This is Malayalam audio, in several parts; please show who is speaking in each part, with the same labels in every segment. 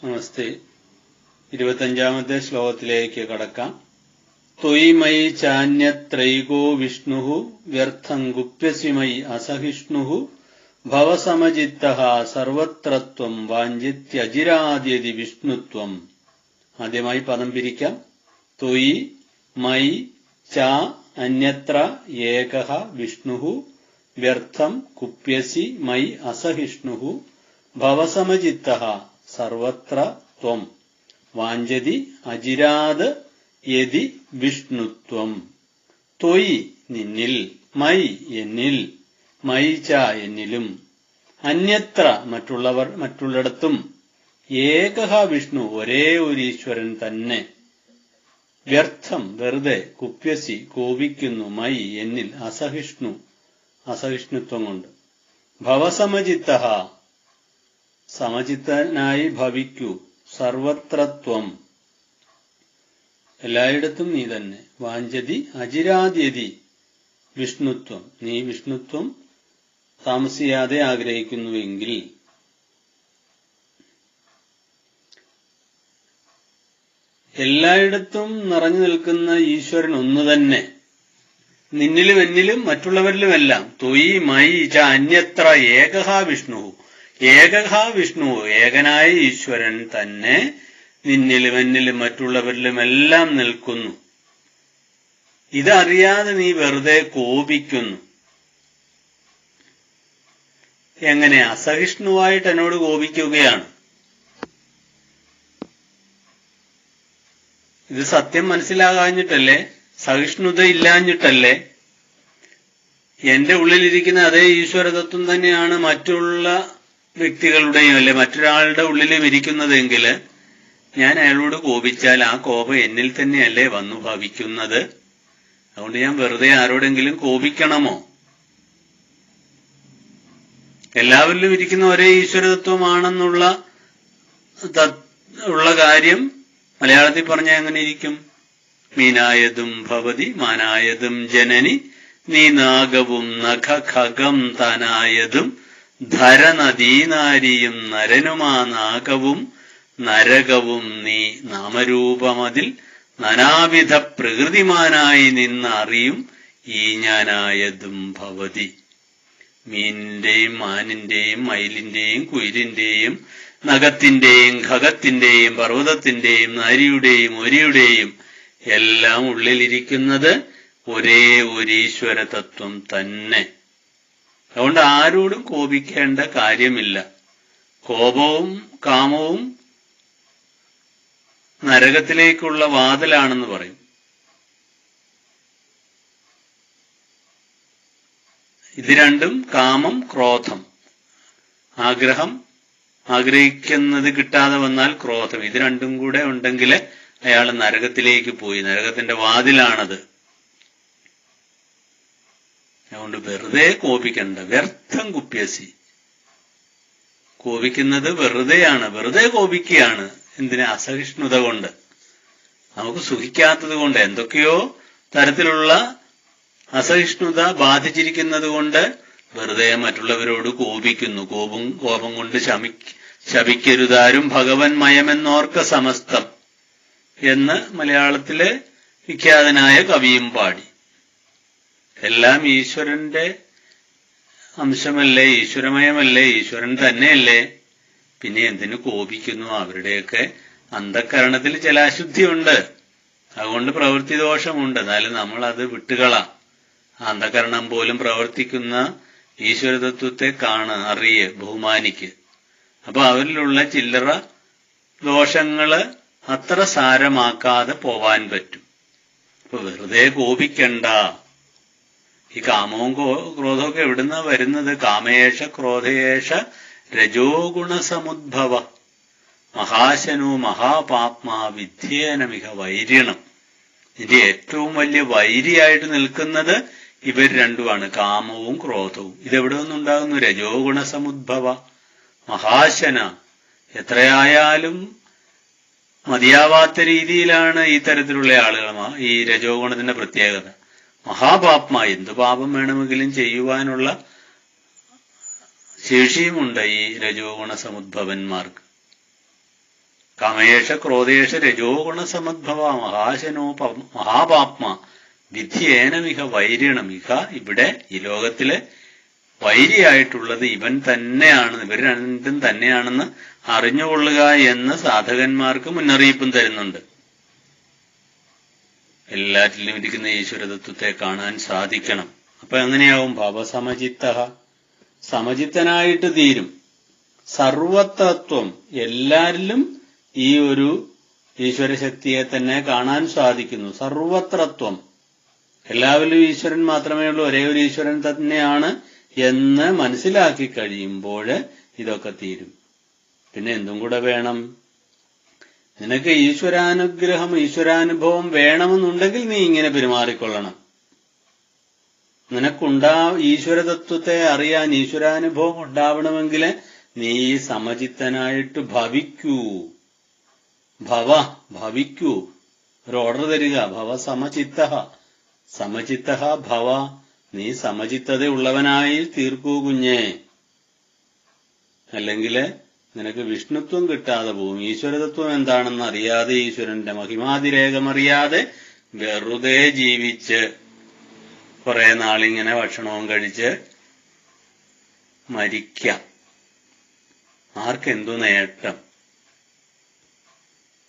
Speaker 1: നമസ്തേ. 25-ാമത്തെ ശ്ലോകത്തിലേക്ക് കടക്കാം. ത്വയി മയി ചാന്യത്രൈകോ വിഷ്ണുഃ വ്യർത്ഥം ഗുപ്യസി മയി അസഹിഷ്ണുഃ ഭവസമചിത്തഃ സർവത്രത്വം വാഞ്ഛിത്യജിരാദ്യതി വിഷ്ണുത്വം. ആദ്യമായി പദം പിരിക്കാം. ത്വയി മയി ച അന്യത്ര ഏകഃ വിഷ്ണുഃ വ്യർത്ഥം കുപ്യസി മയി അസഹിഷ്ണുഃ ഭവസമചിത്തഃ സർവത്ര ത്വം വാഞ്ഛതി അജിരാത് യതി വിഷ്ണുത്വം. ത്വയി നിന്നിൽ, മയി എന്നിൽ, മയി ച എന്നിലും, അന്യത്ര മറ്റുള്ളിടത്തും, ഏകഃ വിഷ്ണു ഒരേ ഒരു ഈശ്വരൻ തന്നെ, വ്യർത്ഥം വെറുതെ, കുപ്യസി കോപിക്കുന്നു, മയി എന്നിൽ, അസഹിഷ്ണുത്വം കൊണ്ട്, ഭവസമചിത്തഃ സമചിത്തനായി ഭവിക്കൂ, സർവത്രത്വം എല്ലായിടത്തും നീ തന്നെ, വാഞ്ഛതി അജിരാദ്യതി വിഷ്ണുത്വം നീ വിഷ്ണുത്വം താമസിയാതെ ആഗ്രഹിക്കുന്നുവെങ്കിൽ. എല്ലായിടത്തും നിറഞ്ഞു നിൽക്കുന്ന ഈശ്വരൻ ഒന്ന് തന്നെ, നിന്നിലും എന്നിലും മറ്റുള്ളവരിലുമെല്ലാം. ത്വയി മയി ച അന്യത്ര ഏകഃ വിഷ്ണു, ഏകഃ വിഷ്ണു ഏകനായ ഈശ്വരൻ തന്നെ നിന്നിലും എന്നിലും മറ്റുള്ളവരിലുമെല്ലാം നിൽക്കുന്നു. ഇതറിയാതെ നീ വെറുതെ കോപിക്കുന്നു. എങ്ങനെ? അസഹിഷ്ണുവായിട്ട് എന്നോട് കോപിക്കുകയാണ്. ഇത് സത്യം മനസ്സിലാകാഞ്ഞിട്ടല്ലേ? സഹിഷ്ണുത ഇല്ലാഞ്ഞിട്ടല്ലേ? എന്റെ ഉള്ളിലിരിക്കുന്ന അതേ ഈശ്വരതത്വം തന്നെയാണ് മറ്റുള്ള വ്യക്തികളുടെയും അല്ലെ മറ്റൊരാളുടെ ഉള്ളിലും ഇരിക്കുന്നതെങ്കിൽ ഞാൻ അയാളോട് കോപിച്ചാൽ ആ കോപം എന്നിൽ തന്നെയല്ലേ വന്നു ഭവിക്കുന്നത്? അതുകൊണ്ട് ഞാൻ വെറുതെ ആരോടെങ്കിലും കോപിക്കണമോ? എല്ലാവരിലും ഇരിക്കുന്ന ഒരേ ഈശ്വരതത്വമാണെന്നുള്ള കാര്യം മലയാളത്തിൽ പറഞ്ഞാൽ എങ്ങനെ ഇരിക്കും? മീനായതും ഭവതി മാനായതും ജനനി നീ നാഗവും നഖ ഖഗം താനായതും ധരനദീനാരിയും നരനുമാ നാഗവും നരകവും നീ നാമരൂപമതിൽ നാനാവിധ പ്രകൃതിമാനായി നിന്നറിയും ഈ ഞാനായതും ഭവതി. മീനിന്റെയും മാനിന്റെയും മയിലിന്റെയും കുയിലിന്റെയും നഖത്തിന്റെയും ഖഗത്തിന്റെയും പർവ്വതത്തിന്റെയും നാരിയുടെയും ഒരിയുടെയും എല്ലാം ഉള്ളിലിരിക്കുന്നത് ഒരേ ഒരു ഈശ്വര തത്വം തന്നെ. അതുകൊണ്ട് ആരോടും കോപിക്കേണ്ട കാര്യമില്ല. കോപവും കാമവും നരകത്തിലേക്കുള്ള വാതിലാണെന്ന് പറയും. ഇത് രണ്ടും, കാമം ക്രോധം, ആഗ്രഹിക്കുന്നത് കിട്ടാതെ വന്നാൽ ക്രോധം, ഇത് രണ്ടും കൂടെ ഉണ്ടെങ്കിൽ അയാൾ നരകത്തിലേക്ക് പോയി. നരകത്തിന്റെ വാതിലാണത്. അതുകൊണ്ട് വെറുതെ കോപിക്കണ്ട. വ്യർത്ഥം കുപ്യസി, കോപിക്കുന്നത് വെറുതെയാണ്, വെറുതെ കോപിക്കുകയാണ്. എന്തിന്? അസഹിഷ്ണുത കൊണ്ട്, നമുക്ക് സുഖിക്കാത്തത് കൊണ്ട്, എന്തൊക്കെയോ തരത്തിലുള്ള അസഹിഷ്ണുത ബാധിച്ചിരിക്കുന്നത് കൊണ്ട് വെറുതെ മറ്റുള്ളവരോട് കോപിക്കുന്നു. കോപം കൊണ്ട് ശപിക്കരുതാരും ഭഗവൻ മയമെന്നോർക്ക സമസ്തം എന്ന് മലയാളത്തിലെ വിഖ്യാതനായ കവിയും പാടി. എല്ലാം ഈശ്വരന്റെ അംശമല്ലേ, ഈശ്വരമയമല്ലേ, ഈശ്വരൻ തന്നെയല്ലേ, പിന്നെ എന്തിനു കോപിക്കുന്നു? അവരുടെയൊക്കെ അന്ധക്കരണത്തിൽ ചില അശുദ്ധിയുണ്ട്, അതുകൊണ്ട് പ്രവൃത്തി ദോഷമുണ്ട്. എന്നാലും നമ്മൾ അത് വിട്ടുകളാം. അന്ധകരണം പോലും പ്രവർത്തിക്കുന്ന ഈശ്വരതത്വത്തെ അറിയ, ബഹുമാനിക്ക്. അപ്പൊ അവരിലുള്ള ചില്ലറ ദോഷങ്ങള് അത്ര സാരമാക്കാതെ പോവാൻ പറ്റും. അപ്പൊ വെറുതെ കോപിക്കണ്ട. ഈ കാമവും ക്രോധമൊക്കെ എവിടുന്നാ വരുന്നത്? കാമേഷ ക്രോധേഷ രജോ ഗുണസമുദ്ഭവ മഹാശനു മഹാപാപ്മാ വിദ്യേനമിഹ വൈരിണം. ഇതിന്റെ ഏറ്റവും വലിയ വൈരിയായിട്ട് നിൽക്കുന്നത് ഇവർ രണ്ടുമാണ്, കാമവും ക്രോധവും. ഇതെവിടെ നിന്നുണ്ടാകുന്നു? രജോ ഗുണസമുദ്ഭവ മഹാശന. എത്രയായാലും മതിയാവാത്ത രീതിയിലാണ് ഈ തരത്തിലുള്ള ആളുകൾ. ഈ രജോ ഗുണത്തിന്റെ പ്രത്യേകത മഹാപാപ്മ, എന്ത് പാപം വേണമെങ്കിലും ചെയ്യുവാനുള്ള ശേഷിയുമുണ്ട് ഈ രജോ ഗുണ സമുദ്ഭവന്മാർക്ക്. കമേഷ ക്രോധേഷ രജോ ഗുണസമദ്ഭവ മഹാശനോ മഹാപാപ്മ വിധിയേനമിഹ വൈരിണം. ഇഹ ഇവിടെ ഈ ലോകത്തിലെ വൈരിയായിട്ടുള്ളത് ഇവൻ തന്നെയാണ്, ഇവർ രണ്ടും തന്നെയാണെന്ന് അറിഞ്ഞുകൊള്ളുക എന്ന് സാധകന്മാർക്ക് മുന്നറിയിപ്പും തരുന്നുണ്ട്. എല്ലാറ്റിലും ഇരിക്കുന്ന ഈശ്വരതത്വത്തെ കാണാൻ സാധിക്കണം. അപ്പൊ എങ്ങനെയാവും? ഭവസമചിത്ത, സമചിത്തനായിട്ട് തീരും. സർവതത്വം, എല്ലാരിലും ഈ ഒരു ഈശ്വരശക്തിയെ തന്നെ കാണാൻ സാധിക്കുന്നു. സർവത്രത്വം, എല്ലാവരിലും ഈശ്വരൻ മാത്രമേ ഉള്ളൂ, ഒരേ ഒരു ഈശ്വരൻ തന്നെയാണ് എന്ന് മനസ്സിലാക്കി കഴിയുമ്പോൾ ഇതൊക്കെ തീരും. പിന്നെ എന്തും കൂടെ വേണം? നിനക്ക് ഈശ്വരാനുഗ്രഹം, ഈശ്വരാനുഭവം വേണമെന്നുണ്ടെങ്കിൽ നീ ഇങ്ങനെ പെരുമാറിക്കൊള്ളണം. ഈശ്വരതത്വത്തെ അറിയാൻ, ഈശ്വരാനുഭവം ഉണ്ടാവണമെങ്കിൽ നീ സമചിത്തനായിട്ട് ഭവിക്കൂ. ഭവിക്കൂ, ഒരു ഓർഡർ തരിക. ഭവ സമചിത്ത, സമചിത്ത ഭവ, നീ സമചിത്തത ഉള്ളവനായി തീർക്കൂ കുഞ്ഞേ. അല്ലെങ്കിൽ നിനക്ക് വിഷ്ണുത്വം കിട്ടാതെ പോവും. ഈശ്വരതത്വം എന്താണെന്ന് അറിയാതെ, ഈശ്വരന്റെ മഹിമാതിരേകമറിയാതെ വെറുതെ ജീവിച്ച് കുറെ നാളിങ്ങനെ ഭക്ഷണവും കഴിച്ച് മരിക്കാം. ആർക്കെന്തു നേട്ടം?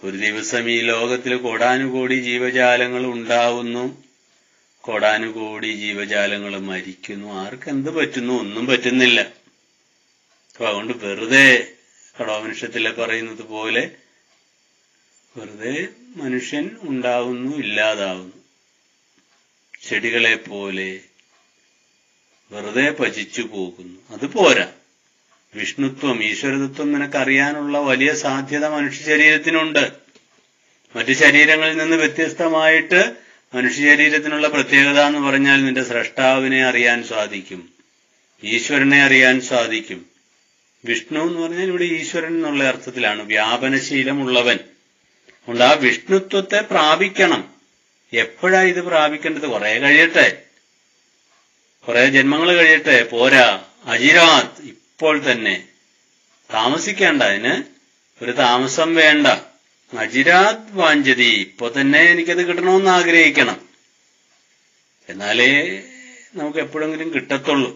Speaker 1: ഒരു ദിവസം ഈ ലോകത്തിൽ കോടാനുകോടി ജീവജാലങ്ങൾ ഉണ്ടാവുന്നു, കോടാനുകോടി ജീവജാലങ്ങൾ മരിക്കുന്നു. ആർക്കെന്ത് പറ്റുന്നു? ഒന്നും പറ്റുന്നില്ല. അപ്പൊ അതുകൊണ്ട് വെറുതെ കടോപനിഷത്തിലെ പറയുന്നത് പോലെ വെറുതെ മനുഷ്യൻ ഉണ്ടാവുന്നു, ഇല്ലാതാവുന്നു. ചെടികളെ പോലെ വെറുതെ പചിച്ചു പോകുന്നു. അതുപോരാ. വിഷ്ണുത്വം, ഈശ്വരതത്വം നിനക്കറിയാനുള്ള വലിയ സാധ്യത മനുഷ്യ ശരീരത്തിനുണ്ട്. മറ്റു ശരീരങ്ങളിൽ നിന്ന് വ്യത്യസ്തമായിട്ട് മനുഷ്യ ശരീരത്തിനുള്ള പ്രത്യേകത എന്ന് പറഞ്ഞാൽ നിന്റെ സ്രഷ്ടാവിനെ അറിയാൻ സാധിക്കും, ഈശ്വരനെ അറിയാൻ സാധിക്കും. വിഷ്ണു എന്ന് പറഞ്ഞാൽ ഇവിടെ ഈശ്വരൻ എന്നുള്ള അർത്ഥത്തിലാണ്, വ്യാപനശീലമുള്ളവൻ. അതുകൊണ്ട് ആ വിഷ്ണുത്വത്തെ പ്രാപിക്കണം. എപ്പോഴാ ഇത് പ്രാപിക്കേണ്ടത്? കുറെ കഴിയട്ടെ, കുറെ ജന്മങ്ങൾ കഴിയട്ടെ. പോരാ, അജിരാത്, ഇപ്പോൾ തന്നെ. താമസിക്കേണ്ട, അതിന് ഒരു താമസം വേണ്ട. അജിരാത് വാഞ്ചതി, ഇപ്പൊ തന്നെ എനിക്കത് കിട്ടണമെന്ന് ആഗ്രഹിക്കണം. എന്നാലേ നമുക്ക് എപ്പോഴെങ്കിലും കിട്ടത്തുള്ളൂ.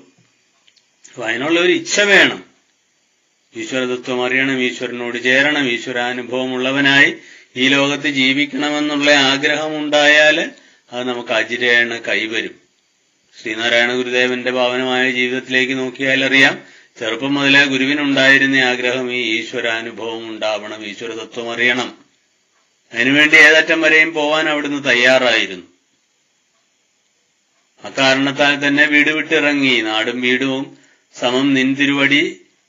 Speaker 1: അപ്പൊ അതിനുള്ള ഒരു ഇച്ഛ വേണം. ഈശ്വരതത്വം അറിയണം, ഈശ്വരനോട് ചേരണം, ഈശ്വരാനുഭവമുള്ളവനായി ഈ ലോകത്ത് ജീവിക്കണമെന്നുള്ള ആഗ്രഹമുണ്ടായാൽ അത് നമുക്ക് അജിരേണ കൈവരും. ശ്രീനാരായണ ഗുരുദേവന്റെ പാവനമായ ജീവിതത്തിലേക്ക് നോക്കിയാൽ അറിയാം, ചെറുപ്പം മുതലേ ഗുരുവിനുണ്ടായിരുന്ന ആഗ്രഹം ഈ ഈശ്വരാനുഭവം ഉണ്ടാവണം, ഈശ്വരതത്വം അറിയണം. അതിനുവേണ്ടി ഏതറ്റം വരെയും പോവാൻ അവിടുന്ന് തയ്യാറായിരുന്നു. അക്കാരണത്താൽ തന്നെ വീട് വിട്ടിറങ്ങി. നാടും വീടും സമം നിൻതിരുവടി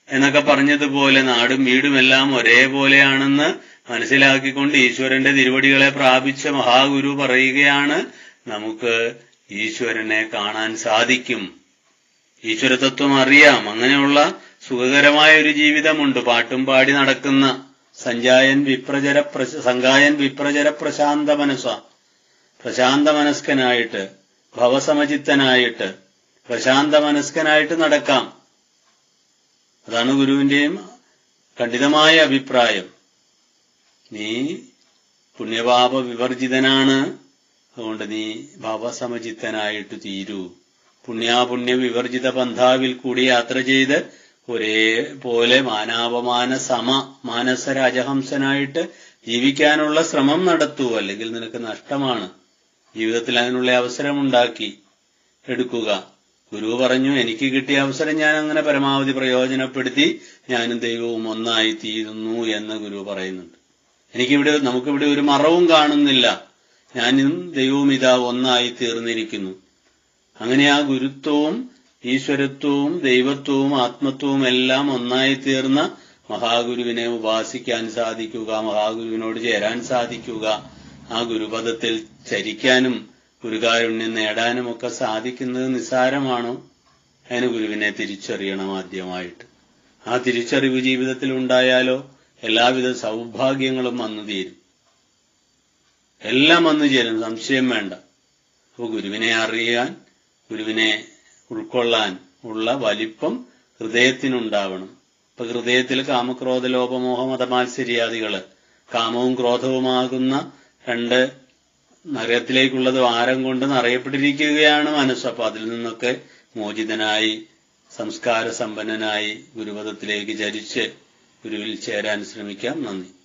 Speaker 1: എന്നൊക്കെ പറഞ്ഞതുപോലെ നാടും വീടുമെല്ലാം ഒരേപോലെയാണെന്ന് മനസ്സിലാക്കിക്കൊണ്ട് ഈശ്വരന്റെ തിരുവടികളെ പ്രാപിച്ച മഹാഗുരു പറയുകയാണ്, നമുക്ക് ഈശ്വരനെ കാണാൻ സാധിക്കും, ഈശ്വരതത്വം അറിയാം. അങ്ങനെയുള്ള സുഖകരമായ ഒരു ജീവിതമുണ്ട്. പാട്ടും പാടി നടക്കുന്ന സങ്കായൻ വിപ്രചര പ്രശാന്ത മനസ്സ, പ്രശാന്ത മനസ്കനായിട്ട്, ഭവസമചിത്തനായിട്ട്, പ്രശാന്ത മനസ്കനായിട്ട് നടക്കാം. അതാണ് ഗുരുവിന്റെയും ഖണ്ഡിതമായ അഭിപ്രായം. നീ പുണ്യപാപ വിവർജിതനാണ്, അതുകൊണ്ട് നീ ഭവസമചിത്തനായിട്ട് തീരൂ. പുണ്യാപുണ്യ വിവർജിത പന്ഥാവിൽ കൂടി യാത്ര ചെയ്ത് ഒരേപോലെ മാനാപമാന സമ മാനസരാജഹംസനായിട്ട് ജീവിക്കാനുള്ള ശ്രമം നടത്തൂ. അല്ലെങ്കിൽ നിനക്ക് നഷ്ടമാണ്. ജീവിതത്തിൽ അതിനുള്ള അവസരമുണ്ടാക്കി എടുക്കുക. ഗുരു പറഞ്ഞു, എനിക്ക് കിട്ടിയ അവസരം ഞാൻ അങ്ങനെ പരമാവധി പ്രയോജനപ്പെടുത്തി ഞാനും ദൈവവും ഒന്നായി തീരുന്നു എന്ന് ഗുരു പറയുന്നുണ്ട്. നമുക്കിവിടെ ഒരു മറവും കാണുന്നില്ല. ഞാനും ദൈവവും ഇതാ ഒന്നായി തീർന്നിരിക്കുന്നു. അങ്ങനെ ആ ഗുരുത്വവും ഈശ്വരത്വവും ദൈവത്വവും ആത്മത്വവും എല്ലാം ഒന്നായി തീർന്ന മഹാഗുരുവിനെ ഉപാസിക്കാൻ സാധിക്കുക, മഹാഗുരുവിനോട് ചേരാൻ സാധിക്കുക, ആ ഗുരുപദത്തിൽ ചരിക്കാനും ഗുരുകാരുണ്യം നേടാനും ഒക്കെ സാധിക്കുന്നത് നിസ്സാരമാണോ? അതിന് ഗുരുവിനെ തിരിച്ചറിയണം ആദ്യമായിട്ട്. ആ തിരിച്ചറിവ് ജീവിതത്തിൽ ഉണ്ടായാലോ എല്ലാവിധ സൗഭാഗ്യങ്ങളും വന്നു തീരും, എല്ലാം വന്നു ചേരും, സംശയം വേണ്ട. അപ്പോൾ ഗുരുവിനെ അറിയാൻ, ഗുരുവിനെ ഉൾക്കൊള്ളാൻ ഉള്ള വലിപ്പം ഹൃദയത്തിനുണ്ടാവണം. ഇപ്പൊ ഹൃദയത്തിൽ കാമക്രോധ ലോപമോഹ മതമാത്സര്യാദികള് കാമവും ക്രോധവുമാകുന്ന രണ്ട് നരകത്തിലേക്കുള്ള ദ്വാരം കൊണ്ട് നിറയപ്പെട്ടിരിക്കുകയാണ് മനസ്സ്. അപ്പൊ അതിൽ നിന്നൊക്കെ മോചിതനായി സംസ്കാര സമ്പന്നനായി ഗുരുപദത്തിലേക്ക് ചരിച്ച് ഗുരുവിൽ ചേരാൻ ശ്രമിക്കാം. നന്ദി.